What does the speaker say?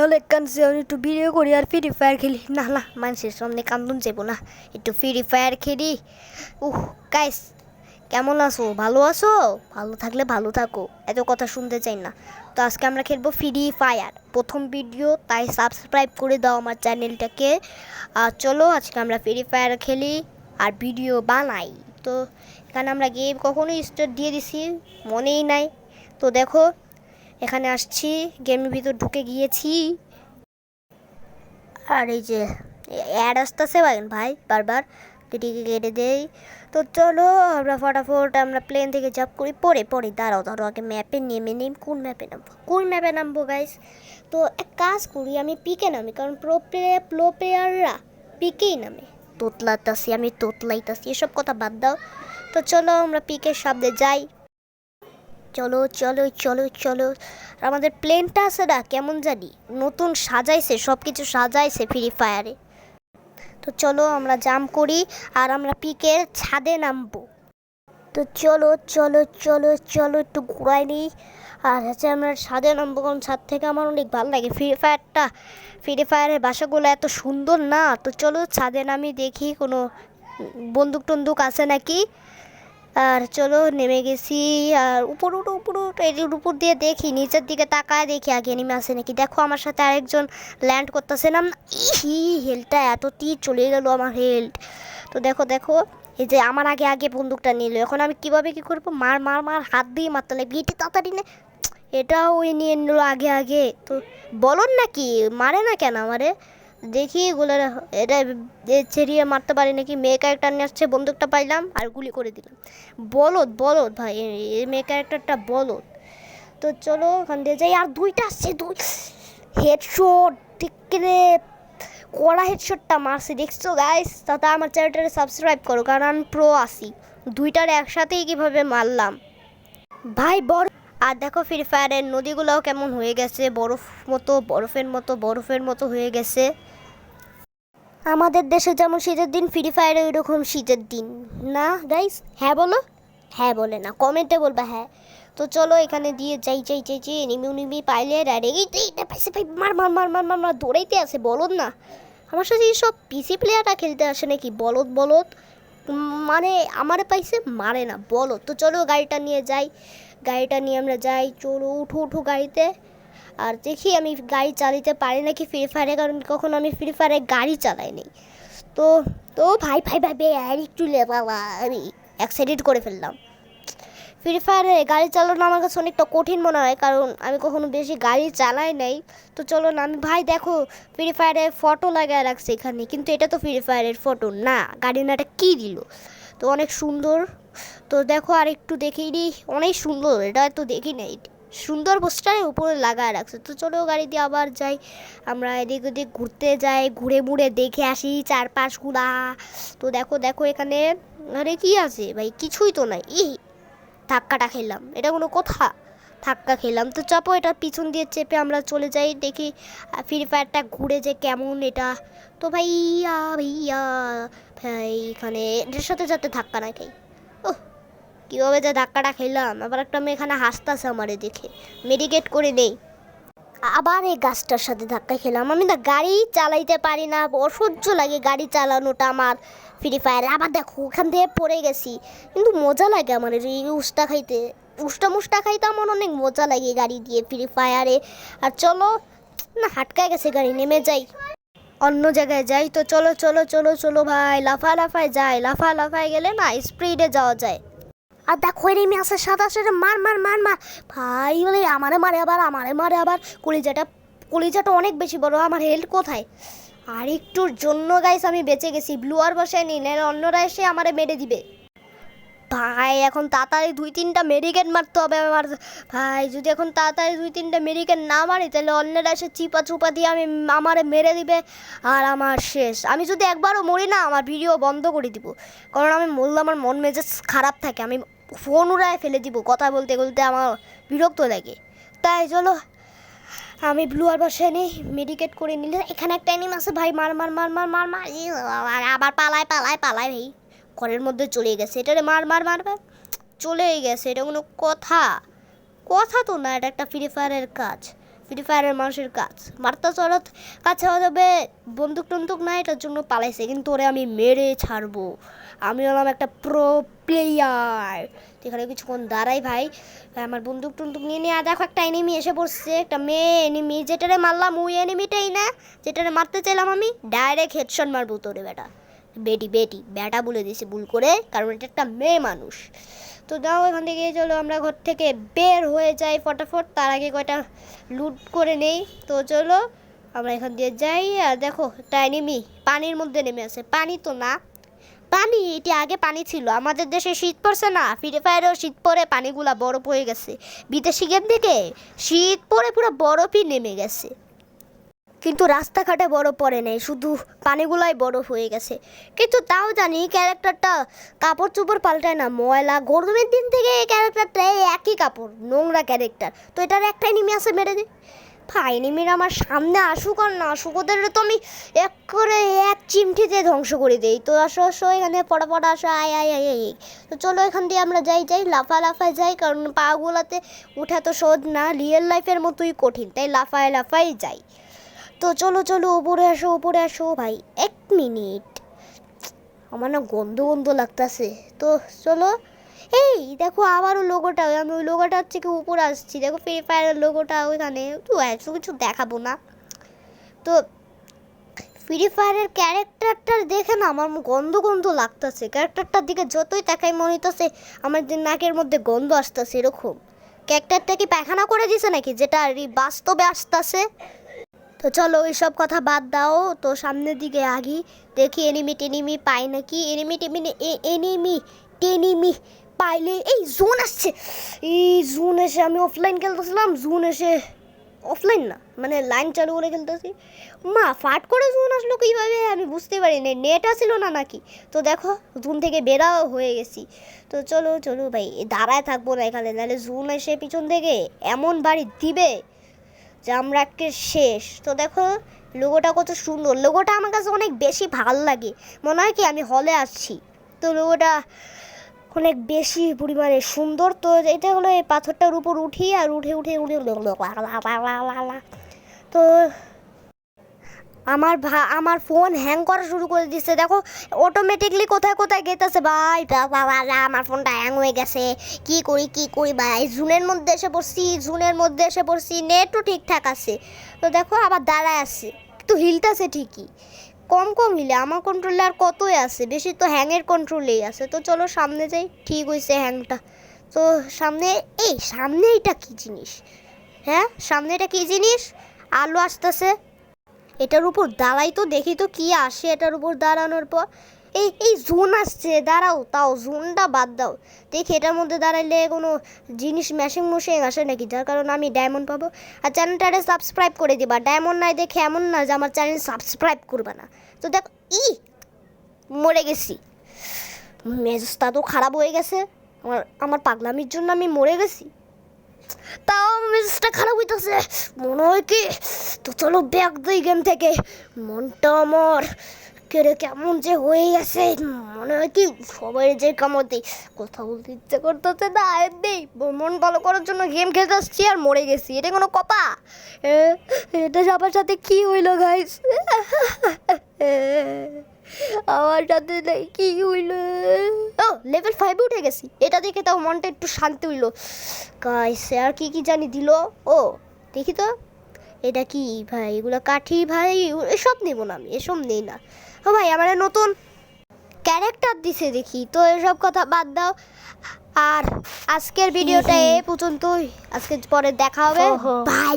অনেক কাঁদছে, আমি একটু ভিডিও করি আর ফ্রি ফায়ার খেলি। না না, মানুষের সামনে কান্দুন যাবো না, একটু ফ্রি ফায়ার খেলি। গাইস, কেমন আছো? ভালো আছো? ভালো থাকলে ভালো থাকো, এত কথা শুনতে চাই না। তো আজকে আমরা খেলবো ফ্রি ফায়ার, প্রথম ভিডিও, তাই সাবস্ক্রাইব করে দাও আমার চ্যানেলটাকে। আর চলো আজকে আমরা ফ্রি ফায়ার খেলি আর ভিডিও বানাই। তো এখানে আমরা গেম কখনোই স্টার্ট দিয়ে দিছি, মনেই নাই। তো দেখো, এখানে আসছি, গেমের ভিতর ঢুকে গিয়েছি। আর এই যে অ্যাড আসতেছে ভাই বারবার, এটিকে কেটে দেই। তো চলো আমরা ফটাফট আমরা প্লেন থেকে জাম্প করি। পরে দাঁড়াও আগে ম্যাপে নেমে নিই। কোন ম্যাপে নামবো গাইস? তো এক কাজ করি, আমি পিকে নামি, কারণ প্রো প্লেয়াররা পিকেই নামে। আমি তোতলাইতাছি, এসব কথা বাদ দাও। তো চলো আমরা পিকের সামনে যাই। চলো চলো চলো চলো। আমাদের প্লেনটা আছে না, কেমন জানি নতুন সাজাইছে, সব কিছু সাজাইছে ফ্রি ফায়ারে। তো চলো আমরা জাম্প করি আর আমরা পিকের ছাদে নামবো। তো চলো চলো চলো চলো একটু ঘুরাই নিই। আর হচ্ছে আমরা ছাদে নামবো, কারণ ছাদ থেকে আমার অনেক ভালো লাগে ফ্রি ফায়ারের বাসাগুলো এত সুন্দর না। তো চলো ছাদে নামি, দেখি কোনো বন্দুক টন্দুক আছে নাকি। আর চলো নেমে গেছি। আর উপর এর উপর দিয়ে দেখি, নিচের দিকে তাকায় দেখি আগে নেমে আসে নাকি। দেখো আমার সাথে আরেকজন ল্যান্ড করতেছে না। হেলটা এত তীর চলে গেল আমার হেল্থ। তো দেখো দেখো, এই যে আমার আগে আগে বন্দুকটা নিল। এখন আমি কীভাবে কী করবো? মার মার মার, হাত দিয়ে মারতে লাগবে, এটি তাড়াতাড়ি নে। এটাও ওই নিয়ে নিল আগে আগে। তো বলুন নাকি মারে না কেন আমারে? দেখি এগুলো, এটা ছেড়িয়ে মারতে পারি নাকি। মেয়ে ক্যারেক্টার নিয়ে আসছে, বন্দুকটা পাইলাম আর গুলি করে দিলাম। বলদ ভাই, এই মেয়ে ক্যারেক্টারটা বলদ। তো চলো ওখান দিয়ে যাই। আর দুইটা আসছে, হেডশট, ঠিক রে, কড়া হেডশটটা মারছে, দেখছো গাইস? তাতে আমার চ্যানেলটাকে সাবস্ক্রাইব করো, কারণ আমি প্রো আসি। দুইটার একসাথেই কীভাবে মারলাম ভাই, বড়। আর দেখো ফ্রি ফায়ারের নদীগুলোও কেমন হয়ে গেছে, বরফের মতো হয়ে গেছে। আমাদের দেশে যেমন শীতের দিন, ফ্রি ফায়ারে ওই রকম শীতের দিন না গাইস? হ্যাঁ বলো, হ্যাঁ বলে না, কমেন্টে বলবা হ্যাঁ। তো চলো এখানে দিয়ে যাই নিমি পাইলে ডাইরেক্ট পাইছে ভাই, মার মার মার মার মার মার, দৌড়াইতে আসে বলদ না। আমার সাথে সব পিসি প্লেয়াররা খেলতে আসে নাকি? বলদ মানে আমারে পাইছে, মারে না, বলদ। তো চলো গাড়িটা নিয়ে যাই, গাড়িটা নিয়ে আমরা যাই। চলো উঠো গাড়িতে। আর দেখি আমি গাড়ি চালাতে পারি নাকি ফ্রি ফায়ারে, কারণ কখনো আমি ফ্রি ফায়ারে গাড়ি চালাইনি। তো তো ভাই আর একটু বাবা, আমি অ্যাক্সিডেন্ট করে ফেললাম। ফ্রি ফায়ারে গাড়ি চালানো আমার কাছে অনেকটা কঠিন মনে হয়, কারণ আমি কখনো বেশি গাড়ি চালাই নাই। তো চলো না, আমি ভাই দেখো ফ্রি ফায়ারের ফটো লাগায় রাখছে এখানে, কিন্তু এটা তো ফ্রি ফায়ারের ফটো না, গাড়ি না, এটা কী দিল? তো অনেক সুন্দর। তো দেখো আর একটু দেখেই নি, অনেক সুন্দর, এটা তো দেখি নাই, সুন্দর পোস্টারের উপরে লাগায় রাখছে। তো চলো গাড়ি দিয়ে আবার যাই, আমরা এদিক ওদিক ঘুরতে যাই, ঘুরে মুড়ে দেখে আসি চারপাশগুলা। তো দেখো এখানে, আরে কি আছে ভাই? কিছুই তো নাই। ধাক্কাটা খেলাম, এটা কোনো কথা? ধাক্কা খেলাম। তো চাপো, এটা পিছন দিয়ে চেপে আমরা চলে যাই, দেখি ফ্রি ফায়ারটা ঘুরে যে কেমন এটা। তো ভাইয়া ভাই, এখানে এটার সাথে যাতে ধাক্কা না খাই। কীভাবে যে ধাক্কাটা খেলাম! আবার একটা মেয়ে এখানে হাসতেছে আমারে দেখে, মেডিকেট করে নেই। আবার এই গাছটার সাথে ধাক্কা খেলাম। আমি না গাড়ি চালাইতে পারি না, অসহ্য লাগে গাড়ি চালানোটা আমার ফ্রি ফায়ারে। আবার দেখো ওখান থেকে পড়ে গেছি, কিন্তু মজা লাগে আমার এই উষ্টা খাইতে আমার অনেক মজা লাগে গাড়ি দিয়ে ফ্রি ফায়ারে। আর চলো না, হাটকায় গেছে গাড়ি, নেমে যাই, অন্য জায়গায় যাই। তো চলো ভাই, লাফায় গেলে না স্পিডে যাওয়া যায়। আর দেখো এনিমি আছে সাদা সাদা, মার ভাই, বলে আমারে মারে আবার। কলিজাটা অনেক বেশি বড়, আমার হেল্থ কোথায়? আর একটুর জন্য গাইস আমি বেঁচে গেছি, ব্লু আর বসায় নিলে অন্যরা এসে আমারে মেরে দিবে। ভাই এখন তাড়াতাড়ি 2-3টা মেডিকেট মারতে হবে আমার। ভাই যদি এখন তাড়াতাড়ি 2-3টা মেডিকেট না মারি, তাহলে অন্যরা এসে চিপা দিয়ে আমারে মেরে দিবে, আর আমার শেষ। আমি যদি একবারও মরি না, আমার ভিডিও বন্ধ করে দিব, কারণ আমি মরলে আমার মন মেজাজ খারাপ থাকে, আমি ফোন উড়ায় ফেলে দিব, কথা বলতে বলতে আমার বিরক্ত লাগে। তাই চলো আমি ব্লু আর বসে নেই, মেডিকেট করে নিলে। এখানে একটা অ্যানিম আছে ভাই, মার আবার পালায় ভাই, ঘরের মধ্যে চলে গেছে, এটারে মার চলেই গেছে, এটা কোনো কথা? কথা তো না, এটা একটা ফ্রি ফায়ারের কাজ, ফ্রি ফায়ারের মানুষের কাজ। মারতা চড়ত কাছে হবে বন্দুক টন্দুক না, এটার জন্য পালাইছে, কিন্তু ওরে আমি মেরে ছাড়বো। আমি হলাম একটা প্রো প্লেয়ার। এখানে কিছুক্ষণ দাঁড়াই ভাই, আমার বন্দুক টন্দুক নিয়ে নিয়ে দেখো একটা এনিমি এসে পড়ছে, একটা মেয়ে এনিমি। যেটারে মারলাম ওই এনিমিটাই না যেটারে মারতে চাইলাম আমি, ডাইরেক্ট হেডশট মারবো তোরে বেটা। বেটা বলে দিয়েছে ভুল করে, কারণ এটা একটা মেয়ে মানুষ। তো যাও এখান থেকে চলো আমরা ঘর থেকে বের হয়ে যাই ফটাফট, তার আগে কয়টা লুট করে নেই। তো চলো আমরা এখান দিয়ে যাই। আর দেখো একটা এনিমি পানির মধ্যে নেমে আছে, পানি তো না, পানি এটি আগে পানি ছিল। আমাদের দেশে শীত পড়ছে না, ফ্রি ফায়ারেও শীত পড়ে পানিগুলা বরফ হয়ে গেছে। বিদেশি গেম থেকে শীত পড়ে পুরো বরফই নেমে গেছে, কিন্তু রাস্তাঘাটে বরফ পড়ে নেই, শুধু পানিগুলাই বরফ হয়ে গেছে। কিন্তু তাও জানি ক্যারেক্টারটা কাপড় চোপড় পাল্টায় না, ময়লা গরমের দিন থেকে এই ক্যারেক্টারটা একই কাপড়, নোংরা ক্যারেক্টার। তো এটার একটাই নেমে আসে মেরে দে ভাই। এনিমিরা আমার সামনে আসুক আর না আসুক, ওদের তো আমি এক করে এক চিমটিতে ধ্বংস করে দিই। তো আসো এখানে পড়া আসো, আয়। তো চলো এখান দিয়ে আমরা যাই লাফায় যাই, কারণ পাগুলাতে উঠা তো সহজ না, রিয়েল লাইফের মতোই কঠিন, তাই লাফায় যাই। তো চলো উপরে আসো ভাই। 1 মিনিট, আমার না গন্ধ লাগতেছে। তো চলো, এই দেখো আবারও লোগোটা, আমি ওই লোগোটা হচ্ছে কি উপরে আসছি, দেখো ফ্রি ফায়ারের লোগোটা ওইখানে। তো এত কিছু দেখাবো না। তো ফ্রি ফায়ারের ক্যারেক্টারটা দেখে না আমার গন্ধ লাগতেছে, ক্যারেক্টারটার দিকে যতই তাকাই মনে হইতেছে আমার যে নাকের মধ্যে গন্ধ আসতেছে এরকম। ক্যারেক্টারটা কি পায়খানা করে দিছে নাকি, যেটা বাস্তবে আসতেছে। তো চলো এইসব কথা বাদ দাও, তো সামনের দিকে আগি, দেখি এনিমি টেনিমি পাই নাকি। এনিমি পাইলে, এই জোন আসছে, এই জোন এসে আমি অফলাইন খেলতেছিলাম, জোন এসে অফলাইন না মানে লাইন চালু করে খেলতেছি, ফাট করে জোন আসলো কীভাবে আমি বুঝতে পারি না, নেট আসছিল না নাকি। তো দেখো জোন থেকে বেরাও হয়ে গেছি। তো চলো ভাই, দাঁড়ায় থাকবো না এখানে, নাহলে জোন এসে পিছন থেকে এমন বাড়ি দিবে যে আমরা আজকে শেষ। তো দেখো লোগোটা কত সুন্দর, লোগোটা আমার কাছে অনেক বেশি ভালো লাগে, মনে হয় কি আমি হলে আসছি। তো লোগোটা অনেক বেশি পরিমাণে সুন্দর। তো এটা হলো এই পাথরটার উপর উঠি, আর উঠে তো আমার ফোন হ্যাং করা শুরু করে দিচ্ছে, দেখো অটোমেটিকলি কোথায় গেতেছে ভাই। আমার ফোনটা হ্যাং হয়ে গেছে, কি করি ভাই। জুনের মধ্যে এসে পড়ছি, নেটও ঠিকঠাক আছে। তো দেখো আবার দাঁড়ায় আছে, কিন্তু হিলটাছে ঠিকই, কম হিলে। আমার কন্ট্রোলে আর কতই আছে, বেশি তো হ্যাংয়ের কন্ট্রোলেই আছে। তো চলো সামনে যাই, ঠিক হয়েছে হ্যাংটা। তো সামনে এটা কী জিনিস, হ্যাঁ সামনে এটা কী জিনিস, আলো আসতেছে। এটার উপর দাঁড়াই তো দেখি তো কি আসে এটার উপর দাঁড়ানোর পর। এই জোন আসছে, দাঁড়াও, তাও জোনটা বাদ দাও, দেখি এটার মধ্যে দাঁড়াইলে কোনো জিনিস ম্যাশিং আসে নাকি, যার কারণে আমি ডায়মন্ড পাবো। আর চ্যানেলটারে সাবস্ক্রাইব করে দিবা, ডায়মন্ড নাই দেখে এমন না যে আমার চ্যানেল সাবস্ক্রাইব করবে না। তো দেখো মরে গেছি, মেজাজটা তো খারাপ হয়ে গেছে, আমার পাগলামির জন্য আমি মরে গেছি, তাও মেজাজটা খারাপ হইতেছে মনে হয় কি। তো চলো ব্যাক দিই গেম থেকে, মনটা আমার কেমন যে হয়ে গেছে, মনে হয় কি সবাই যে কামড় কথা বলতে ইচ্ছে করতেছে না, নেই মন ভালো করার জন্য গেম খেলতে আসছি আর মরে গেছি, এটা কোনো কথা? এটা সবার সাথে কি হইলো গাইস, আমার সাথে কি হইলো? ও লেভেল 5 উঠে গেছি, এটা দেখে তাও মনটা একটু শান্তি হইলো গাইস। আর কি জানি দিল, ও দেখি তো এটা কি ভাই, এগুলো কাঠি ভাই, এসব নেবো না আমি, এসব নেই না। ও ভাই আমার নতুন ক্যারেক্টার দিছে দেখি, তো এসব কথা বাদ দাও। আর আজকের ভিডিওটা এই পর্যন্তই, আজকে পরে দেখা হবে, বাই।